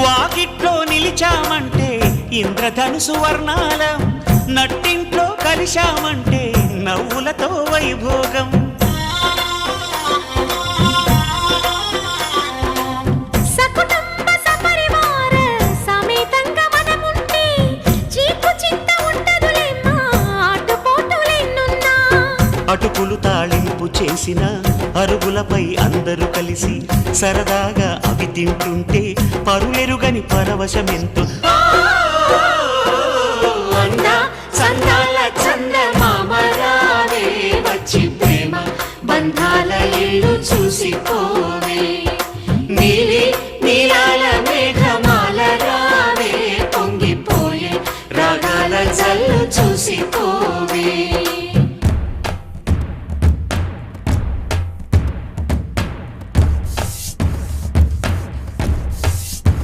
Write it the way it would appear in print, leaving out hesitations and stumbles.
వాకిట్లో నిలిచామంటే ఇంద్రధనుసు వర్ణాలం, నట్టింట్లో కలిశామంటే నవ్వులతో వైభోగం. అటుకులు తాళింపు చేసిన అరుగులపై అందరూ కలిసి సరదాగా అవి తింటుంటే పరులెరుగని పరవశమెంతో.